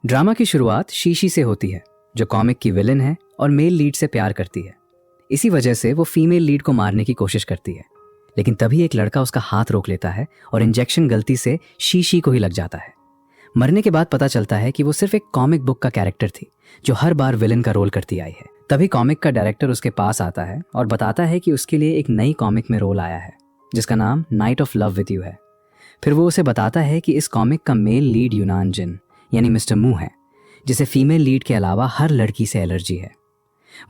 Drama की शुरुआत शीशी से होती है, जो कॉमिक की विलन है और मेल लीड से प्यार करती है। इसी वजह से वो फीमेल लीड को मारने की कोशिश करती है, लेकिन तभी एक लड़का उसका हाथ रोक लेता है और इंजेक्शन गलती से शीशी को ही लग जाता है। मरने के बाद पता चलता है कि वो सिर्फ एक कॉमिक बुक का कैरेक्टर थी, जो हर बार विलन का रोल करती आई है। तभी कॉमिक का डायरेक्टर उसके पास आता है और बताता है कि उसके लिए एक नई कॉमिक में रोल आया है, जिसका नाम night of love with you है। फिर वो उसे बताता है कि इस कॉमिक का मेल लीड यूनान जिन यानी मिस्टर मू है, जिसे फीमेल लीड के अलावा हर लड़की से एलर्जी है।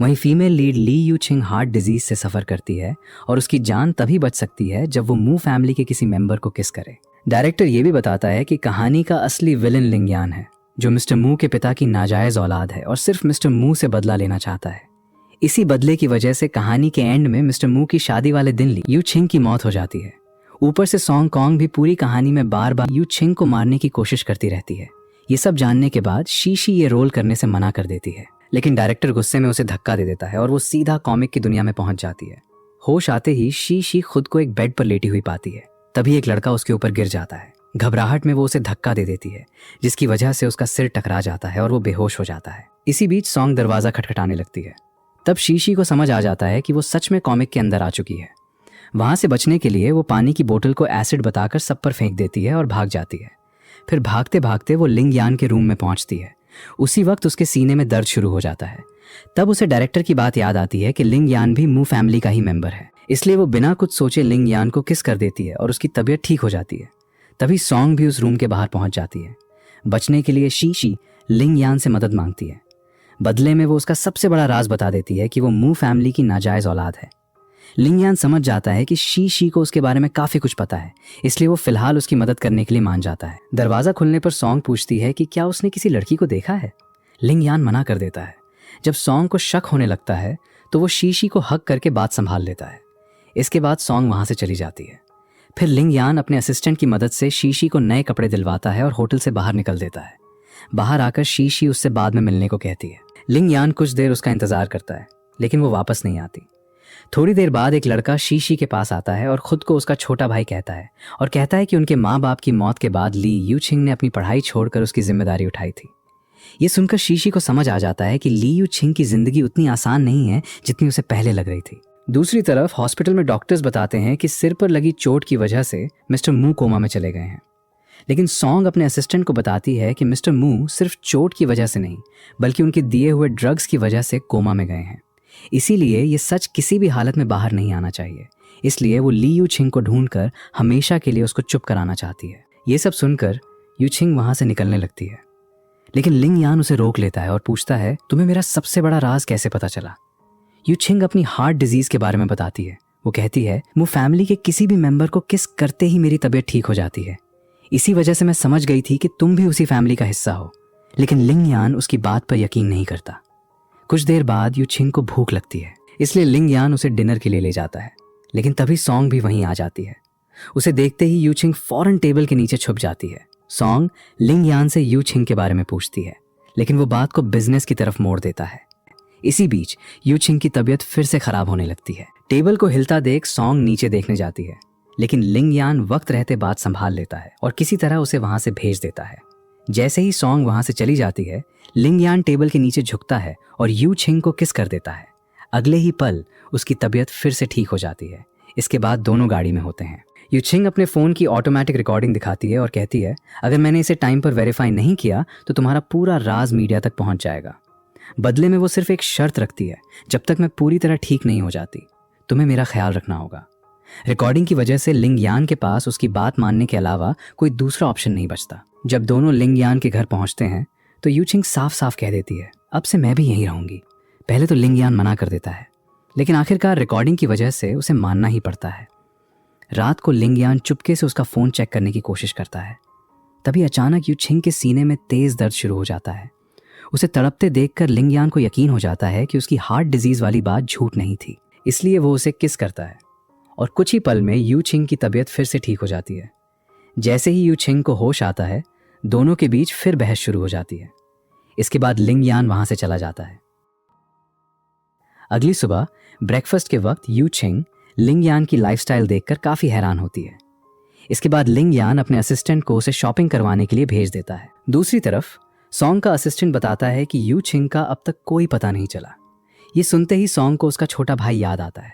वहीं female lead Li Yu Ching heart disease से सफ़र करती है और उसकी जान तभी बच सकती है जब वो मू फैमिली के किसी मेंबर को किस करे। डायरेक्टर ये भी बताता है कि कहानी का असली विलन लिंगयान है, जो मिस्टर मू के पिता की नाजायज औलाद है और सिर्फ मिस्टर मू से बदला लेना चाहता है। इसी बदले की वजह से कहानी के एंड में मिस्टर मू की शादी वाले दिन ली यू छिंग की मौत हो जाती है। ऊपर से सॉन्ग कॉन्ग भी पूरी कहानी में बार बार यू छिंग को मारने की कोशिश करती रहती है। ये सब जानने के बाद शीशी ये रोल करने से मना कर देती है, लेकिन डायरेक्टर गुस्से में उसे धक्का दे देता है और वो सीधा कॉमिक की दुनिया में पहुंच जाती है। होश आते ही शीशी खुद को एक बेड पर लेटी हुई पाती है। तभी एक लड़का उसके ऊपर गिर जाता है। घबराहट में वो उसे धक्का दे देती है, जिसकी वजह से उसका सिर टकरा जाता है और वो बेहोश हो जाता है। इसी बीच सॉन्ग दरवाजा खटखटाने लगती है। तब शीशी को समझ आ जाता है कि वो सच में कॉमिक के अंदर आ चुकी है। वहां से बचने के लिए वो पानी की बोतल को एसिड बताकर सब पर फेंक देती है और भाग जाती है। फिर भागते भागते वो लिंगयान के रूम में पहुंचती है। उसी वक्त उसके सीने में दर्द शुरू हो जाता है। तब उसे डायरेक्टर की बात याद आती है कि लिंगयान भी मू फैमिली का ही मेंबर है, इसलिए वो बिना कुछ सोचे लिंगयान को किस कर देती है और उसकी तबीयत ठीक हो जाती है। तभी सॉन्ग भी उस रूम के बाहर पहुंच जाती है। बचने के लिए शीशी लिंगयान से मदद मांगती है। बदले में वो उसका सबसे बड़ा राज बता देती है कि वो मू फैमिली की नाजायज औलाद है। लिंगयान समझ जाता है कि शीशी को उसके बारे में काफी कुछ पता है, इसलिए वो फिलहाल उसकी मदद करने के लिए मान जाता है। दरवाजा खुलने पर सॉन्ग पूछती है कि क्या उसने किसी लड़की को देखा है। लिंगयान मना कर देता है। जब सॉन्ग को शक होने लगता है तो वो शीशी को हक करके बात संभाल लेता है। इसके बाद सॉन्ग वहां से चली जाती है। फिर लिंगयान अपने असिस्टेंट की मदद से शीशी को नए कपड़े दिलवाता है और होटल से बाहर निकल देता है। बाहर आकर शीशी उससे बाद में मिलने को कहती है। लिंगयान कुछ देर उसका इंतजार करता है, लेकिन वो वापस नहीं आती। थोड़ी देर बाद एक लड़का शीशी के पास आता है और खुद को उसका छोटा भाई कहता है और कहता है कि उनके माँ बाप की मौत के बाद ली यू छिंग ने अपनी पढ़ाई छोड़कर उसकी जिम्मेदारी उठाई थी। ये सुनकर शीशी को समझ आ जाता है कि ली यू छिंग की जिंदगी उतनी आसान नहीं है जितनी उसे पहले लग रही थी। दूसरी तरफ हॉस्पिटल में डॉक्टर्स बताते हैं कि सिर पर लगी चोट की वजह से मिस्टर मू कोमा में चले गए हैं, लेकिन सॉन्ग अपने असिस्टेंट को बताती है कि मिस्टर मू सिर्फ चोट की वजह से नहीं, बल्कि उनके दिए हुए ड्रग्स की वजह से कोमा में गए हैं। इसीलिए ये सच किसी भी हालत में बाहर नहीं आना चाहिए। इसलिए वो ली यू छिंग को ढूंढकर हमेशा के लिए उसको चुप कराना चाहती है। ये सब सुनकर यू छिंग वहां से निकलने लगती है, लेकिन लिंगयान उसे रोक लेता है और पूछता है, तुम्हें मेरा सबसे बड़ा राज कैसे पता चला। यू छिंग अपनी हार्ट डिजीज के बारे में बताती है। वो कहती है, वो फैमिली के किसी भी मेंबर को किस करते ही मेरी तबीयत ठीक हो जाती है। इसी वजह से मैं समझ गई थी कि तुम भी उसी फैमिली का हिस्सा हो। लेकिन लिंगयान उसकी बात पर यकीन नहीं करता। कुछ देर बाद यू छिंग को भूख लगती है, इसलिए लिंगयान उसे डिनर के लिए ले जाता है, लेकिन तभी सॉन्ग भी वहीं आ जाती है। उसे देखते ही यू छिंग फौरन टेबल के नीचे छुप जाती है। सॉन्ग लिंगयान से यू छिंग के बारे में पूछती है, लेकिन वो बात को बिजनेस की तरफ मोड़ देता है। इसी बीच यू छिंग की तबीयत फिर से खराब होने लगती है। टेबल को हिलता देख सॉन्ग नीचे देखने जाती है, लेकिन लिंगयान वक्त रहते बात संभाल लेता है और किसी तरह उसे वहां से भेज देता है। जैसे ही सॉन्ग वहां से चली जाती है, लिंगयान टेबल के नीचे झुकता है और यू छिंग को किस कर देता है। अगले ही पल उसकी तबीयत फिर से ठीक हो जाती है। इसके बाद दोनों गाड़ी में होते हैं। यू छिंग अपने फोन की ऑटोमेटिक रिकॉर्डिंग दिखाती है और कहती है, अगर मैंने इसे टाइम पर वेरीफाई नहीं किया तो तुम्हारा पूरा राज मीडिया तक पहुंच जाएगा। बदले में वो सिर्फ एक शर्त रखती है, जब तक मैं पूरी तरह ठीक नहीं हो जाती तुम्हें मेरा ख्याल रखना होगा। रिकॉर्डिंग की वजह से लिंगयान के पास उसकी बात मानने के अलावा कोई दूसरा ऑप्शन नहीं बचता। जब दोनों लिंगयान के घर पहुंचते हैं तो यू छिंग साफ साफ कह देती है, अब से मैं भी यहीं रहूंगी। पहले तो लिंगयान मना कर देता है, लेकिन आखिरकार रिकॉर्डिंग की वजह से उसे मानना ही पड़ता है। रात को लिंगयान चुपके से उसका फोन चेक करने की कोशिश करता है। तभी अचानक यू छिंग के सीने में तेज दर्द शुरू हो जाता है। उसे तड़पते देखकर लिंगयान को यकीन हो जाता है कि उसकी हार्ट डिजीज वाली बात झूठ नहीं थी। इसलिए वो उसे किस करता है और कुछ ही पल में यू छिंग की तबीयत फिर से ठीक हो जाती है। जैसे ही यू छिंग को होश आता है, दोनों के बीच फिर बहस शुरू हो जाती है। इसके बाद लिंगयान वहां से चला जाता है। अगली सुबह ब्रेकफास्ट के वक्त यू छिंग लिंगयान की लाइफस्टाइल देखकर काफी हैरान होती है। इसके बाद लिंगयान अपने असिस्टेंट को उसे शॉपिंग करवाने के लिए भेज देता है। दूसरी तरफ सॉन्ग का असिस्टेंट बताता है कि यू छिंग का अब तक कोई पता नहीं चला। ये सुनते ही सॉन्ग को उसका छोटा भाई याद आता है।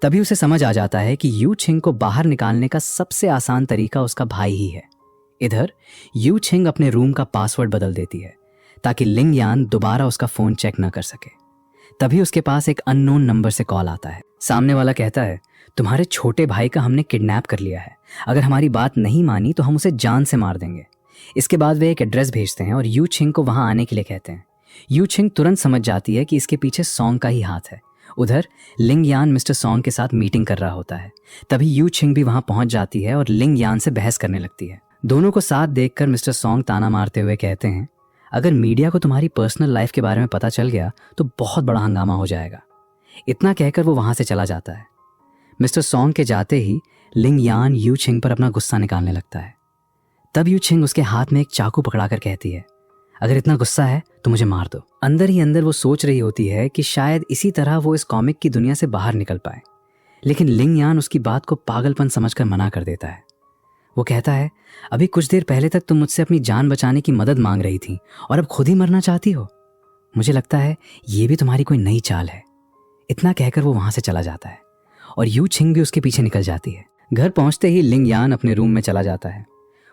तभी उसे समझ आ जाता है कि यू छिंग को बाहर निकालने का सबसे आसान तरीका उसका भाई ही है। इधर यू छिंग अपने रूम का पासवर्ड बदल देती है ताकि लिंग यान दोबारा उसका फोन चेक न कर सके। तभी उसके पास एक अननोन नंबर से कॉल आता है। सामने वाला कहता है, तुम्हारे छोटे भाई का हमने किडनैप कर लिया है। अगर हमारी बात नहीं मानी तो हम उसे जान से मार देंगे। इसके बाद वे एक एड्रेस भेजते हैं और यू छिंग को वहां आने के लिए कहते हैं। यू छिंग तुरंत समझ जाती है कि इसके पीछे सॉन्ग का ही हाथ है। उधर लिंग यान मिस्टर सॉन्ग के साथ मीटिंग कर रहा होता है। तभी यू छिंग भी वहां पहुंच जाती है और लिंग यान से बहस करने लगती है। दोनों को साथ देखकर मिस्टर सॉन्ग ताना मारते हुए कहते हैं, अगर मीडिया को तुम्हारी पर्सनल लाइफ के बारे में पता चल गया तो बहुत बड़ा हंगामा हो जाएगा। इतना कहकर वो वहां से चला जाता है। मिस्टर सॉन्ग के जाते ही लिंग यान यू छिंग पर अपना गुस्सा निकालने लगता है। तब यू छिंग उसके हाथ में एक चाकू पकड़ाकर कहती है, अगर इतना गुस्सा है तो मुझे मार दो। अंदर ही अंदर वो सोच रही होती है कि शायद इसी तरह वो इस कॉमिक की दुनिया से बाहर निकल पाए, लेकिन लिंग यान उसकी बात को पागलपन समझकर मना कर देता है। वो कहता है, अभी कुछ देर पहले तक तुम मुझसे अपनी जान बचाने की मदद मांग रही थी और अब खुद ही मरना चाहती हो। मुझे लगता है ये भी तुम्हारी कोई नई चाल है। इतना कहकर वो वहां से चला जाता है और यू छिंग भी उसके पीछे निकल जाती है। घर पहुंचते ही लिंग यान अपने रूम में चला जाता है।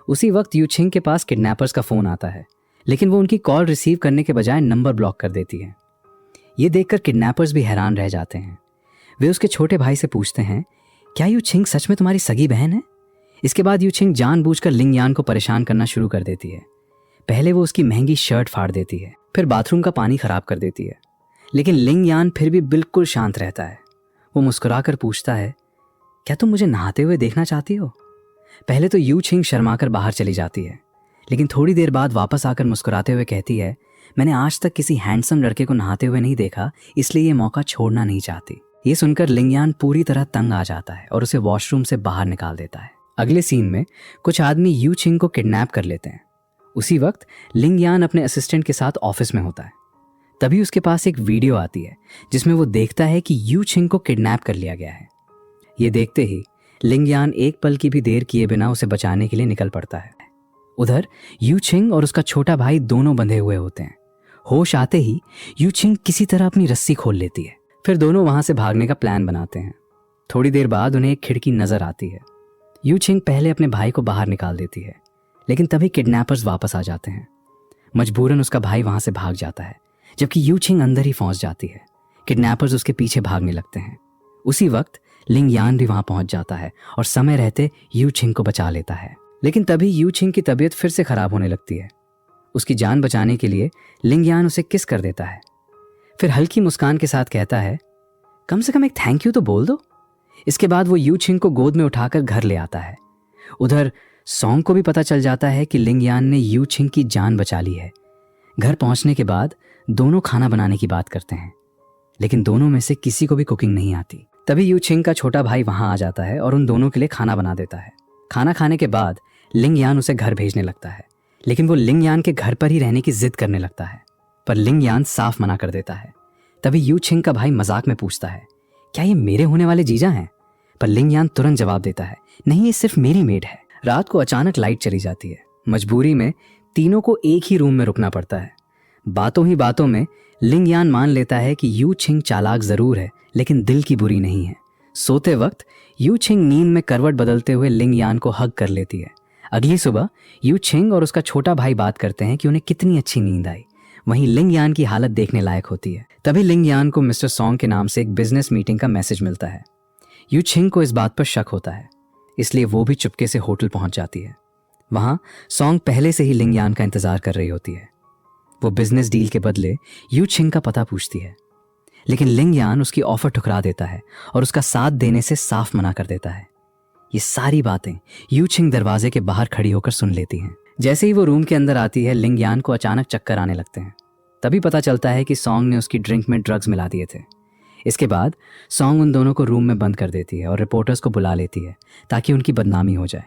उसी वक्त यू छिंग के पास किडनैपर्स का फोन आता है, लेकिन वो उनकी कॉल रिसीव करने के बजाय नंबर ब्लॉक कर देती है। ये देखकर किडनैपर्स भी हैरान रह जाते हैं। वे उसके छोटे भाई से पूछते हैं, क्या यू छिंग सच में तुम्हारी सगी बहन है? इसके बाद यू छिंग जानबूझकर लिंग यान को परेशान करना शुरू कर देती है। पहले वो उसकी महंगी शर्ट फाड़ देती है, फिर बाथरूम का पानी खराब कर देती है, लेकिन लिंग यान फिर भी बिल्कुल शांत रहता है। वो मुस्कुराकर पूछता है, क्या तुम मुझे नहाते हुए देखना चाहती हो? पहले तो यू छिंग शर्माकर बाहर चली जाती है, लेकिन थोड़ी देर बाद वापस आकर मुस्कुराते हुए कहती है, मैंने आज तक किसी हैंडसम लड़के को नहाते हुए नहीं देखा, इसलिए ये मौका छोड़ना नहीं चाहती। ये सुनकर लिंग यान पूरी तरह तंग आ जाता है और उसे वॉशरूम से बाहर निकाल देता है। अगले सीन में कुछ आदमी यू छिंग को किडनैप कर लेते हैं। उसी वक्त लिंग यान अपने असिस्टेंट के साथ ऑफिस में होता है। तभी उसके पास एक वीडियो आती है जिसमें वो देखता है कि यू छिंग को किडनैप कर लिया गया है। ये देखते ही लिंग यान एक पल की भी देर किए बिना उसे बचाने के लिए निकल पड़ता है। उधर यू छिंग और उसका छोटा भाई दोनों बंधे हुए होते हैं। होश आते ही यू छिंग किसी तरह अपनी रस्सी खोल लेती है। फिर दोनों वहां से भागने का प्लान बनाते हैं। थोड़ी देर बाद उन्हें एक खिड़की नजर आती है। यू छिंग पहले अपने भाई को बाहर निकाल देती है, लेकिन तभी किडनैपर्स वापस आ जाते हैं। मजबूरन उसका भाई वहां से भाग जाता है, जबकि यू छिंग अंदर ही फंस जाती है। किडनैपर्स उसके पीछे भागने लगते हैं। उसी वक्त लिंग यान भी वहां पहुंच जाता है और समय रहते यू छिंग को बचा लेता है। लेकिन तभी यू छिंग की तबीयत फिर से खराब होने लगती है। उसकी जान बचाने के लिए लिंग यान उसे किस कर देता है। फिर हल्की मुस्कान के साथ कहता है, कम से कम एक थैंक यू तो बोल दो। इसके बाद वो यू छिंग को गोद में उठाकर घर ले आता है। उधर सॉन्ग को भी पता चल जाता है कि लिंग यान ने यू छिंग की जान बचा ली है। घर पहुंचने के बाद दोनों खाना बनाने की बात करते हैं, लेकिन दोनों में से किसी को भी कुकिंग नहीं आती। तभी यू छिंग का छोटा भाई वहां आ जाता है और उन दोनों के लिए खाना बना देता है। खाना खाने के बाद लिंग यान उसे घर भेजने लगता है, लेकिन वो लिंग यान के घर पर ही रहने की जिद करने लगता है, पर लिंग यान साफ मना कर देता है। तभी यू छिंग का भाई मजाक में पूछता है, क्या ये मेरे होने वाले जीजा हैं? पर लिंग यान तुरंत जवाब देता है, नहीं, ये सिर्फ मेरी मेड है। रात को अचानक लाइट चली जाती है। मजबूरी में तीनों को एक ही रूम में रुकना पड़ता है। बातों ही बातों में लिंग यान मान लेता है कि यू छिंग चालाक जरूर है, लेकिन दिल की बुरी नहीं है। सोते वक्त यू छिंग नींद में करवट बदलते हुए लिंग यान को हग कर लेती है। अगली सुबह यू छिंग और उसका छोटा भाई बात करते हैं कि उन्हें कितनी अच्छी नींद आई। वहीं लिंग यान की हालत देखने लायक होती है। तभी लिंग यान को मिस्टर सॉन्ग के नाम से एक बिजनेस मीटिंग का मैसेज मिलता है। यू छिंग को इस बात पर शक होता है, इसलिए वो भी चुपके से होटल पहुंच जाती है। वहां सॉन्ग पहले से ही लिंग यान का इंतजार कर रही होती है। वो बिजनेस डील के बदले यू छिंग का पता पूछती है, लेकिन लिंग यान उसकी ऑफर ठुकरा देता है और उसका साथ देने से साफ मना कर देता है। ये सारी बातें यू छिंग दरवाजे के बाहर खड़ी होकर सुन लेती हैं। जैसे ही वो रूम के अंदर आती है, लिंग यान को अचानक चक्कर आने लगते हैं। तभी पता चलता है कि सॉन्ग ने उसकी ड्रिंक में ड्रग्स मिला दिए थे। इसके बाद सॉन्ग उन दोनों को रूम में बंद कर देती है और रिपोर्टर्स को बुला लेती है ताकि उनकी बदनामी हो जाए।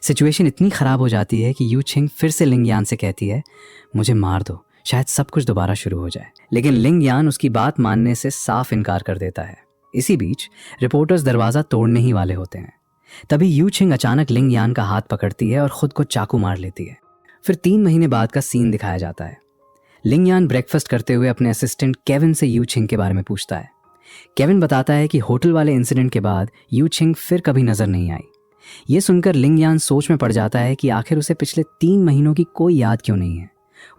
सिचुएशन इतनी खराब हो जाती है कि यू छिंग फिर से लिंग यान से कहती है, मुझे मार दो, शायद सब कुछ दोबारा शुरू हो जाए। लेकिन लिंग यान उसकी बात मानने से साफ इनकार कर देता है। इसी बीच रिपोर्टर्स दरवाजा तोड़ने ही वाले होते हैं। तभी यू छिंग अचानक लिंग यान का हाथ पकड़ती है और खुद को चाकू मार लेती है। फिर 3 महीने बाद का सीन दिखाया जाता है। लिंग यान ब्रेकफास्ट करते हुए अपने असिस्टेंट केविन से यू छिंग के बारे में पूछता है। केविन बताता है कि होटल वाले इंसिडेंट के बाद यू छिंग फिर कभी नजर नहीं आई। ये सुनकर लिंग यान सोच में पड़ जाता है कि आखिर उसे पिछले 3 महीनों की कोई याद क्यों नहीं है।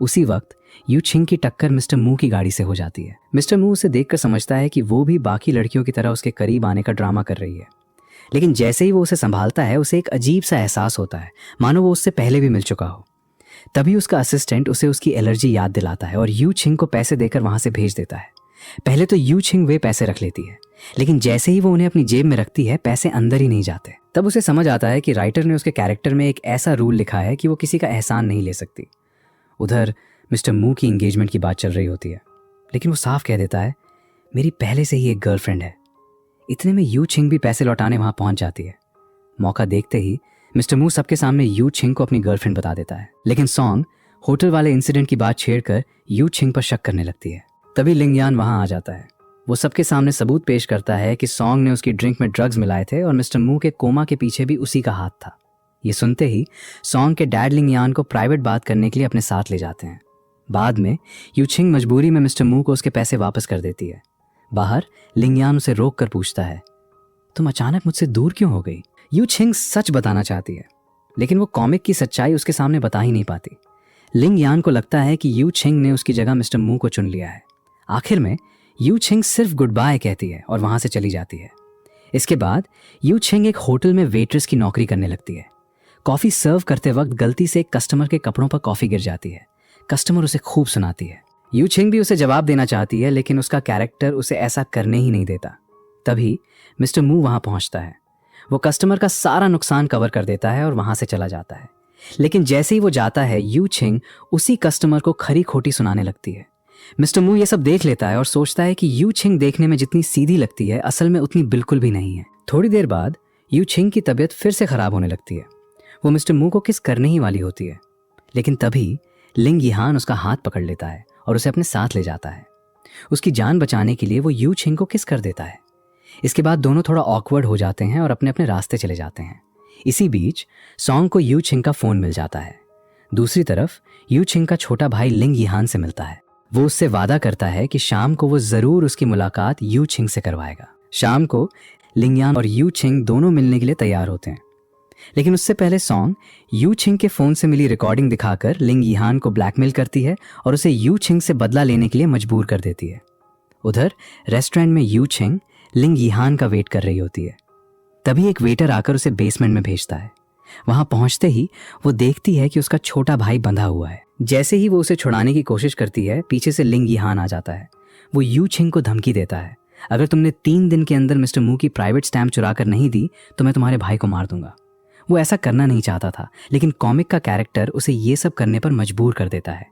उसी वक्त यू छिंग की टक्कर मिस्टर मू की गाड़ी से हो जाती है। मिस्टर मू उसे देखकर समझता है कि वो भी बाकी लड़कियों की तरह उसके करीब आने का ड्रामा कर रही है, लेकिन जैसे ही वो उसे संभालता है उसे एक अजीब सा एहसास होता है, मानो वो उससे पहले भी मिल चुका हो। तभी उसका असिस्टेंट उसे उसकी एलर्जी याद दिलाता है और यू छिंग को पैसे देकर वहां से भेज देता है। पहले तो यू छिंग वे पैसे रख लेती है, लेकिन जैसे ही वो उन्हें अपनी जेब में रखती है पैसे अंदर ही नहीं जाते। तब उसे समझ आता है कि राइटर ने उसके कैरेक्टर में एक ऐसा रूल लिखा है कि वो किसी का एहसान नहीं ले सकती। उधर मिस्टर मू की एंगेजमेंट की बात चल रही होती है, लेकिन वो साफ कह देता है, मेरी पहले से ही एक गर्लफ्रेंड है। इतने में यू छिंग भी पैसे लौटाने वहां पहुंच जाती है। मौका देखते ही मिस्टर मू सबके सामने यू छिंग को अपनी गर्लफ्रेंड बता देता है, लेकिन सॉन्ग होटल वाले इंसिडेंट की बात छेड़कर यू छिंग पर शक करने लगती है। तभी लिंग यान वहां आ जाता है। वो सबके सामने सबूत पेश करता है कि सॉन्ग ने उसकी ड्रिंक में ड्रग्स मिलाए थे और मिस्टर मू के कोमा के पीछे भी उसी का हाथ था। ये सुनते ही सॉन्ग के डैड लिंग यान को प्राइवेट बात करने के लिए अपने साथ ले जाते हैं। बाद में यू छिंग मजबूरी में मिस्टर मू को उसके पैसे वापस कर देती है। बाहर लिंग यान उसे रोक कर पूछता है, तुम अचानक मुझसे दूर क्यों हो गई? यू छिंग सच बताना चाहती है, लेकिन वो कॉमिक की सच्चाई उसके सामने बता ही नहीं पाती। लिंग यान को लगता है कि यू छिंग ने उसकी जगह मिस्टर मू को चुन लिया है। आखिर में यू छिंग सिर्फ गुड बाय कहती है और वहां से चली जाती है। इसके बाद यू छिंग एक होटल में वेट्रेस की नौकरी करने लगती है। कॉफी सर्व करते वक्त गलती से एक कस्टमर के कपड़ों पर कॉफी गिर जाती है। कस्टमर उसे खूब सुनाती है। यू छिंग भी उसे जवाब देना चाहती है, लेकिन उसका कैरेक्टर उसे ऐसा करने ही नहीं देता। तभी मिस्टर मू वहां पहुंचता है। वो कस्टमर का सारा नुकसान कवर कर देता है और वहां से चला जाता है। लेकिन जैसे ही वो जाता है यू छिंग उसी कस्टमर को खरी खोटी सुनाने लगती है। मिस्टर मू ये सब देख लेता है और सोचता है कि यू छिंग देखने में जितनी सीधी लगती है असल में उतनी बिल्कुल भी नहीं है। थोड़ी देर बाद यू छिंग की तबीयत फिर से खराब होने लगती है। वो मिस्टर मू को किस करने ही वाली होती है, लेकिन तभी लिंग यहान उसका हाथ पकड़ लेता है और उसे अपने साथ ले जाता है। उसकी जान बचाने के लिए वो यू छिंग को किस कर देता है। इसके बाद दोनों थोड़ा ऑकवर्ड हो जाते हैं और अपने अपने रास्ते चले जाते हैं। इसी बीच सॉन्ग को यू छिंग का फोन मिल जाता है। दूसरी तरफ यू छिंग का छोटा भाई लिंग यहान से मिलता है। वो उससे वादा करता है कि शाम को वो जरूर उसकी मुलाकात यू छिंग से करवाएगा। शाम को लिंग यान और यू छिंग दोनों मिलने के लिए तैयार होते हैं, लेकिन उससे पहले सॉन्ग यू छिंग के फोन से मिली रिकॉर्डिंग दिखाकर लिंग यहान को ब्लैकमेल करती है और उसे यू छिंग से बदला लेने के लिए मजबूर कर देती है। उधर रेस्टोरेंट में यू छिंग लिंग यहान का वेट कर रही होती है। तभी एक वेटर आकर उसे बेसमेंट में भेजता है। वहां पहुंचते ही वो देखती है कि उसका छोटा भाई बंधा हुआ है। जैसे ही वो उसे छुड़ाने की कोशिश करती है, पीछे से लिंग यहान आ जाता है। वो यू छिंग को धमकी देता है, अगर तुमने 3 दिन के अंदर मिस्टर मू की प्राइवेट स्टैम्प चुरा कर नहीं दी तो मैं तुम्हारे भाई को मार दूंगा। वो ऐसा करना नहीं चाहता था, लेकिन कॉमिक का कैरेक्टर उसे ये सब करने पर मजबूर कर देता है।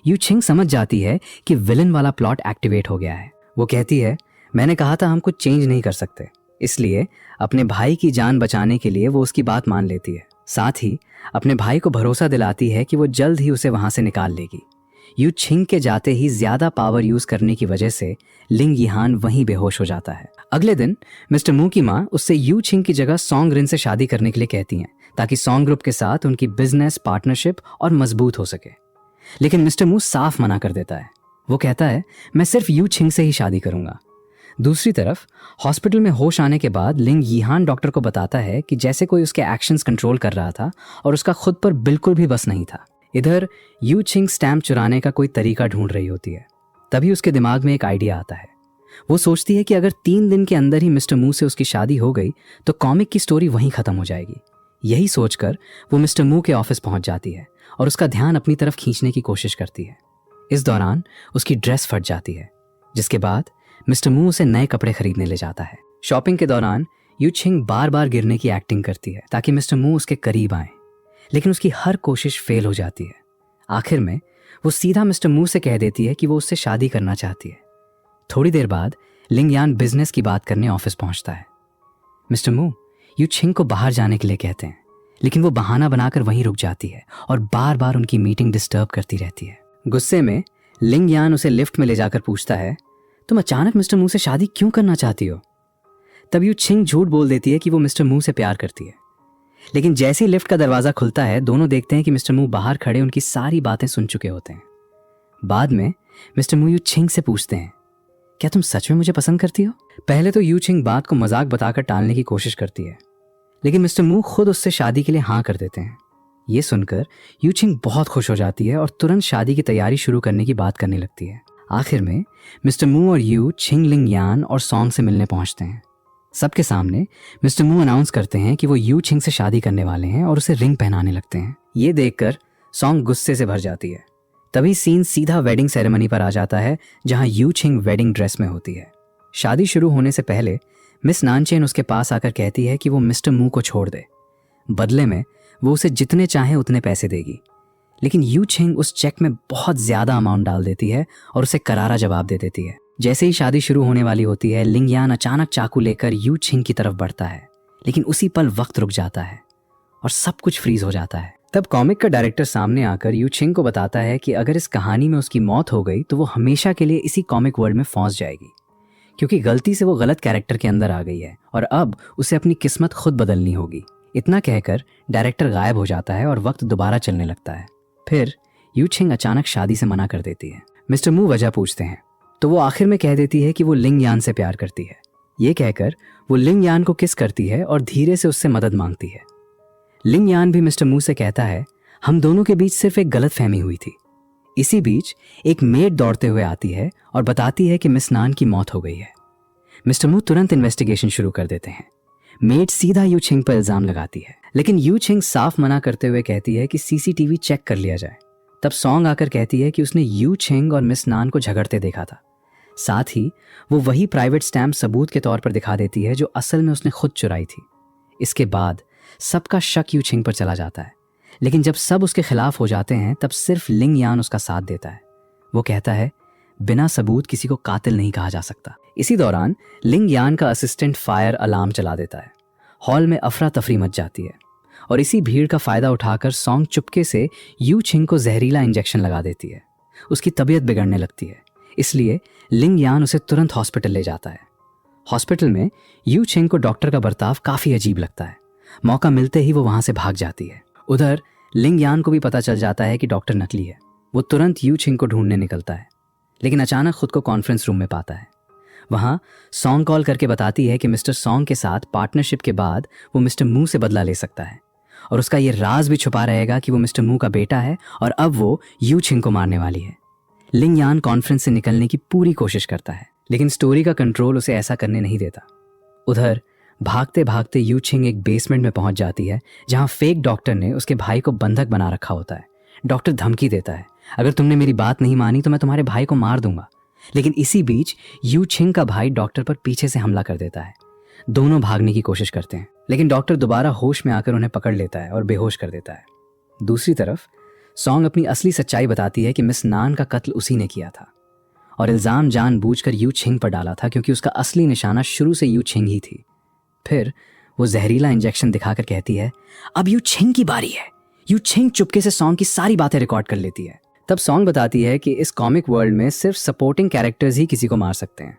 यू छिंग समझ जाती है कि विलन वाला प्लॉट एक्टिवेट हो गया है। वो कहती है, मैंने कहा था हम कुछ चेंज नहीं कर सकते। इसलिए अपने भाई की जान बचाने के लिए वो उसकी बात मान लेती है। साथ ही अपने भाई को भरोसा दिलाती है कि वो जल्द ही उसे वहां से निकाल लेगी। यू छिंग के जाते ही ज्यादा पावर यूज करने की वजह से लिंग यहान वहीं बेहोश हो जाता है। अगले दिन मिस्टर मू की माँ उससे यू छिंग की जगह सॉन्ग रिन से शादी करने के लिए कहती हैं, ताकि सॉन्ग ग्रुप के साथ उनकी बिजनेस पार्टनरशिप और मजबूत हो सके। लेकिन मिस्टर मू साफ मना कर देता है। वो कहता है, मैं सिर्फ यू छिंग से ही शादी करूंगा। दूसरी तरफ हॉस्पिटल में होश आने के बाद लिंग यहान डॉक्टर को बताता है कि जैसे कोई उसके एक्शंस कंट्रोल कर रहा था और उसका खुद पर बिल्कुल भी बस नहीं था। इधर यू छिंग स्टैम्प चुराने का कोई तरीका ढूंढ रही होती है। तभी उसके दिमाग में एक आइडिया आता है। वो सोचती है कि अगर 3 दिन के अंदर ही मिस्टर मू से उसकी शादी हो गई तो कॉमिक की स्टोरी वहीं खत्म हो जाएगी। यही सोचकर वो मिस्टर मू के ऑफिस पहुंच जाती है और उसका ध्यान अपनी तरफ खींचने की कोशिश करती है। इस दौरान उसकी ड्रेस फट जाती है, जिसके बाद मिस्टर मू उसे नए कपड़े खरीदने ले जाता है। शॉपिंग के दौरान यू छिंग बार बार गिरने की एक्टिंग करती है ताकि मिस्टर मू उसके करीब आए, लेकिन उसकी हर कोशिश फेल हो जाती है। आखिर में वो सीधा मिस्टर मू से कह देती है कि वो उससे शादी करना चाहती है। थोड़ी देर बाद लिंग यान बिजनेस की बात करने ऑफिस पहुंचता है। मिस्टर मू यू छिंग को बाहर जाने के लिए कहते हैं, लेकिन वो बहाना बनाकर वहीं रुक जाती है और बार बार उनकी मीटिंग डिस्टर्ब करती रहती है। गुस्से में लिंग यान उसे लिफ्ट में ले जाकर पूछता है, तुम अचानक मिस्टर मू से शादी क्यों करना चाहती हो? तब यू छिंग झूठ बोल देती है कि वो मिस्टर मू से प्यार करती है। लेकिन जैसे ही लिफ्ट का दरवाजा खुलता है, दोनों देखते हैं कि मिस्टर मू बाहर खड़े उनकी सारी बातें सुन चुके होते हैं। बाद में मिस्टर मू यू छिंग से पूछते हैं, क्या तुम सच में मुझे पसंद करती हो? पहले तो यू छिंग बात को मजाक बताकर टालने की कोशिश करती है, लेकिन मिस्टर मू खुद उससे शादी के लिए हाँ कर देते हैं। ये सुनकर यू छिंग बहुत खुश हो जाती है और तुरंत शादी की तैयारी शुरू करने की बात करने लगती है। आखिर में मिस्टर मू और यू छिंग लिंग यान और सॉन्ग से मिलने पहुंचते हैं। सबके सामने मिस्टर मू अनाउंस करते हैं कि वो यू छिंग से शादी करने वाले हैं और उसे रिंग पहनाने लगते हैं। ये देखकर सॉन्ग गुस्से से भर जाती है। तभी सीन सीधा वेडिंग सेरेमनी पर आ जाता है, जहां यू छिंग वेडिंग ड्रेस में होती है। शादी शुरू होने से पहले मिस नानचेन उसके पास आकर कहती है कि वो मिस्टर मू को छोड़ दे, बदले में वो उसे जितने चाहे उतने पैसे देगी। लेकिन यू छिंग उस चेक में बहुत ज्यादा अमाउंट डाल देती है और उसे करारा जवाब दे देती है। जैसे ही शादी शुरू होने वाली होती है, लिंग यान अचानक चाकू लेकर यू छिंग की तरफ बढ़ता है, लेकिन उसी पल वक्त रुक जाता है और सब कुछ फ्रीज हो जाता है। तब कॉमिक का डायरेक्टर सामने आकर यू छिंग को बताता है कि अगर इस कहानी में उसकी मौत हो गई तो वो हमेशा के लिए इसी कॉमिक वर्ल्ड में फंस जाएगी, क्योंकि गलती से वो गलत कैरेक्टर के अंदर आ गई है और अब उसे अपनी किस्मत खुद बदलनी होगी। इतना कहकर डायरेक्टर गायब हो जाता है और वक्त दोबारा चलने लगता है। फिर यू छिंग अचानक शादी से मना कर देती है। मिस्टर मू वजह पूछते हैं तो वो आखिर में कह देती है कि वो लिंग यान से प्यार करती है। ये कहकर वो लिंग यान को किस करती है और धीरे से उससे मदद मांगती है। लिंग यान भी मिस्टर मू से कहता है, हम दोनों के बीच सिर्फ एक गलतफहमी हुई थी। इसी बीच एक मेड दौड़ते हुए आती है और बताती है कि मिस नान की मौत हो गई है। मिस्टर मू तुरंत इन्वेस्टिगेशन शुरू कर देते हैं। मेड सीधा यू छिंग पर इल्जाम लगाती है, लेकिन यू छिंग साफ मना करते हुए कहती है कि सीसीटीवी चेक कर लिया जाए। तब सॉन्ग आकर कहती है कि उसने यू छिंग और मिस नान को झगड़ते देखा था। साथ ही वो वही प्राइवेट स्टैम्प सबूत के तौर पर दिखा देती है जो असल में उसने खुद चुराई थी। इसके बाद सबका शक यू छिंग पर चला जाता है, लेकिन जब सब उसके खिलाफ हो जाते हैं तब सिर्फ लिंग यान उसका साथ देता है। वो कहता है, बिना सबूत किसी को कातिल नहीं कहा जा सकता। इसी दौरान लिंग यान का असिस्टेंट फायर अलार्म चला देता है। हॉल में अफरा तफरी मच जाती है और इसी भीड़ का फायदा उठाकर सॉन्ग चुपके से यू छिंग को जहरीला इंजेक्शन लगा देती है। उसकी तबीयत बिगड़ने लगती है, इसलिए लिंग यान उसे तुरंत हॉस्पिटल ले जाता है। हॉस्पिटल में यू छिंग को डॉक्टर का बर्ताव काफी अजीब लगता है। मौका मिलते ही वो वहां से भाग जाती है। उधर लिंग यान को भी पता चल जाता है कि डॉक्टर नकली है। वो तुरंत यू छिंग को ढूंढने निकलता है, लेकिन अचानक खुद को कॉन्फ्रेंस रूम में पाता है। वहां सॉन्ग कॉल करके बताती है कि मिस्टर सॉन्ग के साथ पार्टनरशिप के बाद वो मिस्टर मू से बदला ले सकता है और उसका ये राज भी छुपा रहेगा कि वो मिस्टर मू का बेटा है और अब वो यू छिंग को मारने वाली है। लिंग यान कॉन्फ्रेंस से निकलने की पूरी कोशिश करता है, लेकिन स्टोरी का कंट्रोल उसे ऐसा करने नहीं देता। उधर भागते भागते यू छिंग एक बेसमेंट में पहुंच जाती है, जहां फेक डॉक्टर ने उसके भाई को बंधक बना रखा होता है। डॉक्टर धमकी देता है, अगर तुमने मेरी बात नहीं मानी तो मैं तुम्हारे भाई को मार दूंगा। लेकिन इसी बीच यू छिंग का भाई डॉक्टर पर पीछे से हमला कर देता है। दोनों भागने की कोशिश करते हैं, लेकिन डॉक्टर दोबारा होश में आकर उन्हें पकड़ लेता है और बेहोश कर देता है। दूसरी तरफ सॉन्ग अपनी असली सच्चाई बताती है कि मिस नान का कत्ल उसी ने किया था और इल्जाम जानबूझकर यू छिंग पर डाला था, क्योंकि उसका असली निशाना शुरू से यू छिंग ही थी। फिर वो जहरीला इंजेक्शन दिखाकर कहती है, अब यू छिंग की बारी है। यू छिंग चुपके से सॉन्ग की सारी बातें रिकॉर्ड कर लेती है। तब सॉन्ग बताती है कि इस कॉमिक वर्ल्ड में सिर्फ सपोर्टिंग कैरेक्टर्स ही किसी को मार सकते हैं,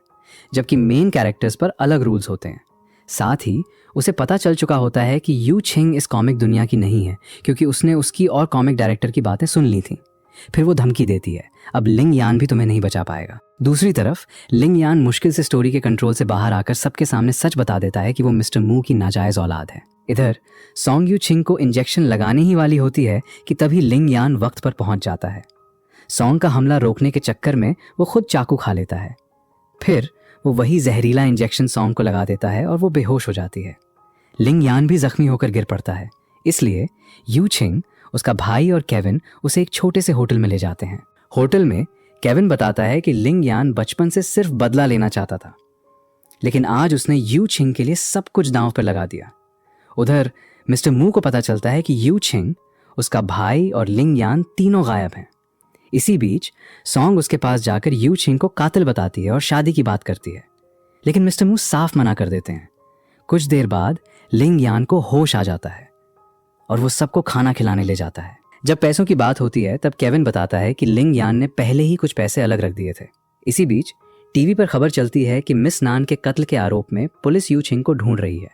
जबकि मेन कैरेक्टर्स पर अलग रूल्स होते हैं। साथ ही उसे पता चल चुका होता है कि यू छिंग इस कॉमिक दुनिया की नहीं है, क्योंकि उसने उसकी और कॉमिक डायरेक्टर की बातें सुन ली थी। फिर वो धमकी देती है, अब लिंग यान भी तुम्हें नहीं बचा पाएगा। दूसरी तरफ लिंग यान मुश्किल से स्टोरी के कंट्रोल से बाहर आकर सबके सामने सच बता देता है कि वो मिस्टर मू की नाजायज औलाद है। इधर सॉन्ग यू छिंग को इंजेक्शन लगाने ही वाली होती है कि तभी लिंग यान वक्त पर पहुंच जाता है। सॉन्ग का हमला रोकने के चक्कर में वो खुद चाकू खा लेता है। फिर वो वही जहरीला इंजेक्शन सॉन्ग को लगा देता है और वो बेहोश हो जाती है। लिंग यान भी जख्मी होकर गिर पड़ता है, इसलिए यू छिंग, उसका भाई और केविन उसे एक छोटे से होटल में ले जाते हैं। होटल में केविन बताता है कि लिंग यान बचपन से सिर्फ बदला लेना चाहता था, लेकिन आज उसने यू छिंग के लिए सब कुछ दांव पर लगा दिया। उधर मिस्टर मू को पता चलता है कि यू छिंग, उसका भाई और लिंग यान तीनों गायब हैं। इसी बीच सॉन्ग उसके पास जाकर यू छिंग को कातिल बताती है और शादी की बात करती है, लेकिन मिस्टर मू साफ मना कर देते हैं। कुछ देर बाद लिंग यान को होश आ जाता है और वो सबको खाना खिलाने ले जाता है। जब पैसों की बात होती है तब केविन बताता है कि लिंग यान ने पहले ही कुछ पैसे अलग रख दिए थे। इसी बीच टीवी पर खबर चलती है कि मिस नान के कत्ल के आरोप में पुलिस यू छिंग को ढूंढ रही है।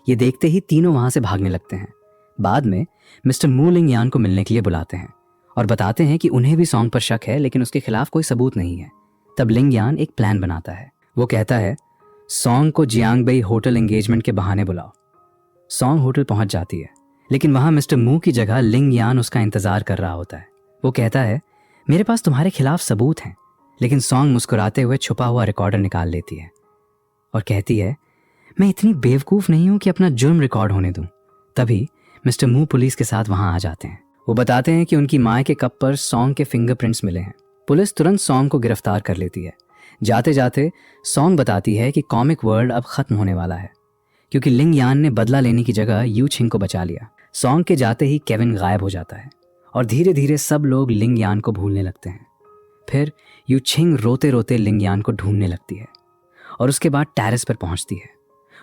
ये देखते ही तीनों वहां से भागने लगते हैं। बाद में मिस्टर मू लिंग यान को मिलने के लिए बुलाते हैं और बताते हैं कि उन्हें भी सॉन्ग पर शक है, लेकिन उसके खिलाफ कोई सबूत नहीं है। तब लिंग यान एक प्लान बनाता है। वो कहता है सॉन्ग को जियांगबेई होटल एंगेजमेंट के बहाने बुलाओ। सॉन्ग होटल पहुंच जाती है, लेकिन वहां मिस्टर मू की जगह लिंग यान उसका इंतजार कर रहा होता है। वो कहता है मेरे पास तुम्हारे खिलाफ सबूत हैं, लेकिन सॉन्ग मुस्कुराते हुए छुपा हुआ रिकॉर्डर निकाल लेती है और कहती है मैं इतनी बेवकूफ़ नहीं हूं कि अपना जुर्म रिकॉर्ड होने दूं। तभी मिस्टर मू पुलिस के साथ वहां आ जाते हैं। वो बताते हैं कि उनकी माँ के कप पर सॉन्ग के फिंगरप्रिंट्स मिले हैं। पुलिस तुरंत सॉन्ग को गिरफ्तार कर लेती है। जाते जाते सॉन्ग बताती है कि कॉमिक वर्ल्ड अब खत्म होने वाला है, क्योंकि लिंग यान ने बदला लेने की जगह यू छिंग को बचा लिया। सॉन्ग के जाते ही केविन गायब हो जाता है और धीरे धीरे सब लोग लिंग यान को भूलने लगते हैं। फिर यू छिंग रोते रोते लिंग यान को ढूंढने लगती है और उसके बाद टेरेस पर पहुंचती है।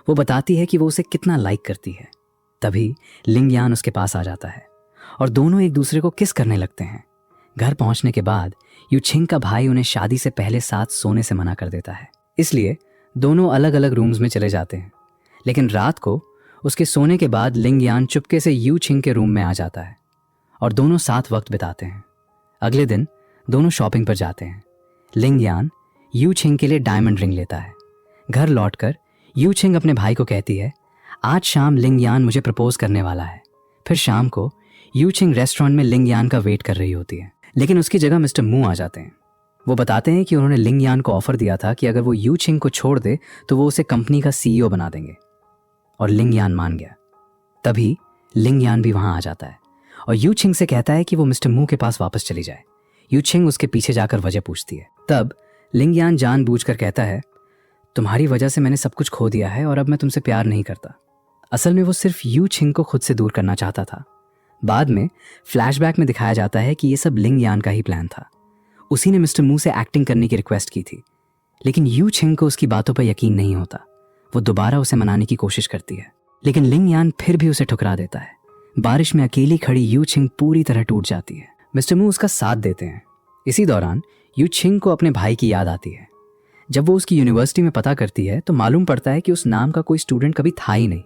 वो बताती है कि वो उसे कितना लाइक करती है। तभी लिंग यान उसके पास आ जाता है और दोनों एक दूसरे को किस करने लगते हैं। घर पहुंचने के बाद यू छिंग का भाई उन्हें शादी से पहले साथ सोने से मना कर देता है, इसलिए दोनों अलग अलग रूम्स में चले जाते हैं। लेकिन रात को उसके सोने के बाद लिंग यान चुपके से यू छिंग के रूम में आ जाता है और दोनों साथ वक्त बिताते हैं। अगले दिन दोनों शॉपिंग पर जाते हैं। लिंग यान यू छिंग के लिए डायमंड रिंग लेता है। घर लौटकर यू छिंग अपने भाई को कहती है आज शाम लिंग यान मुझे प्रपोज करने वाला है। फिर शाम को यू छिंग रेस्टोरेंट में लिंग यान का वेट कर रही होती है, लेकिन उसकी जगह मिस्टर मू आ जाते हैं। वो बताते हैं कि उन्होंने लिंग यान को ऑफर दिया था कि अगर वो यू छिंग को छोड़ दे तो वो उसे कंपनी का CEO बना देंगे, और लिंग यान मान गया। तभी लिंग यान भी वहां आ जाता है और यू छिंग से कहता है कि वो मिस्टर मू के पास वापस चली जाए। यू छिंग उसके पीछे जाकर वजह पूछती है। तब लिंग यान जानबूझकर कहता है तुम्हारी वजह से मैंने सब कुछ खो दिया है और अब मैं तुमसे प्यार नहीं करता। असल में वो सिर्फ यू छिंग को खुद से दूर करना चाहता था। बाद में फ्लैशबैक में दिखाया जाता है कि ये सब लिंग यान का ही प्लान था। उसी ने मिस्टर मू से एक्टिंग करने की रिक्वेस्ट की थी, लेकिन यू छिंग को उसकी बातों पर यकीन नहीं होता। वो दोबारा उसे मनाने की कोशिश करती है, लेकिन लिंग यान फिर भी उसे ठुकरा देता है। बारिश में अकेली खड़ी यू छिंग पूरी तरह टूट जाती है। मिस्टर मू उसका साथ देते हैं। इसी दौरान यू छिंग को अपने भाई की याद आती है। जब वो उसकी यूनिवर्सिटी में पता करती है तो मालूम पड़ता है कि उस नाम का कोई स्टूडेंट कभी था ही नहीं।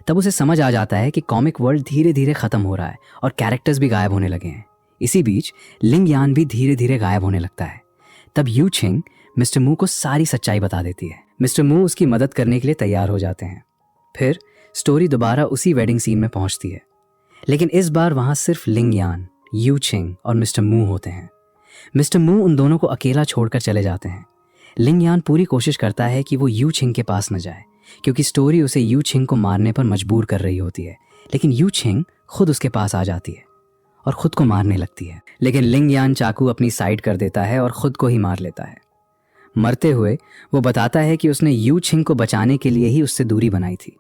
तब उसे समझ आ जाता है कि कॉमिक वर्ल्ड धीरे धीरे खत्म हो रहा है और कैरेक्टर्स भी गायब होने लगे हैं। इसी बीच लिंग यान भी धीरे धीरे गायब होने लगता है। तब यू छिंग मिस्टर मू को सारी सच्चाई बता देती है। मिस्टर मू उसकी मदद करने के लिए तैयार हो जाते हैं। फिर स्टोरी दोबारा उसी वेडिंग सीन में पहुंचती है, लेकिन इस बार वहां सिर्फ लिंग यान, यू छिंग और मिस्टर मू होते हैं। मिस्टर मू उन दोनों को अकेला छोड़कर चले जाते हैं। लिंग यान पूरी कोशिश करता है कि वो यू छिंग के पास न जाए, क्योंकि स्टोरी उसे यू छिंग को मारने पर मजबूर कर रही होती है। लेकिन यू छिंग खुद उसके पास आ जाती है और खुद को मारने लगती है, लेकिन लिंग यान चाकू अपनी साइड कर देता है और खुद को ही मार लेता है। मरते हुए वो बताता है कि उसने यू छिंग को बचाने के लिए ही उससे दूरी बनाई थी,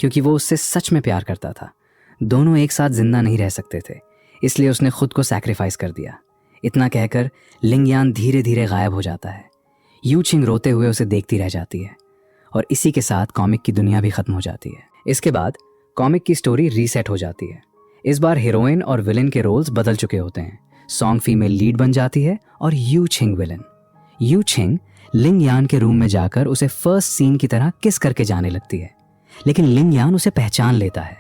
क्योंकि वो उससे सच में प्यार करता था। दोनों एक साथ जिंदा नहीं रह सकते थे, इसलिए उसने खुद को सैक्रिफाइस कर दिया। इतना कहकर लिंग यान धीरे धीरे गायब हो जाता है। यू छिंग रोते हुए उसे देखती रह जाती है और इसी के साथ कॉमिक की दुनिया भी खत्म हो जाती है। इसके बाद कॉमिक की स्टोरी रीसेट हो जाती है। इस बार हीरोइन और विलेन के रोल्स बदल चुके होते हैं। सॉन्ग फीमेल लीड बन जाती है और यू छिंग विलेन। यू छिंग लिंग यान के रूम में जाकर उसे फर्स्ट सीन की तरह किस करके जाने लगती है, लेकिन लिंग यान उसे पहचान लेता है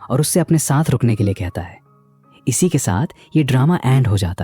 और उससे अपने साथ रुकने के लिए कहता है। इसी के साथ ये ड्रामा एंड हो जाता है।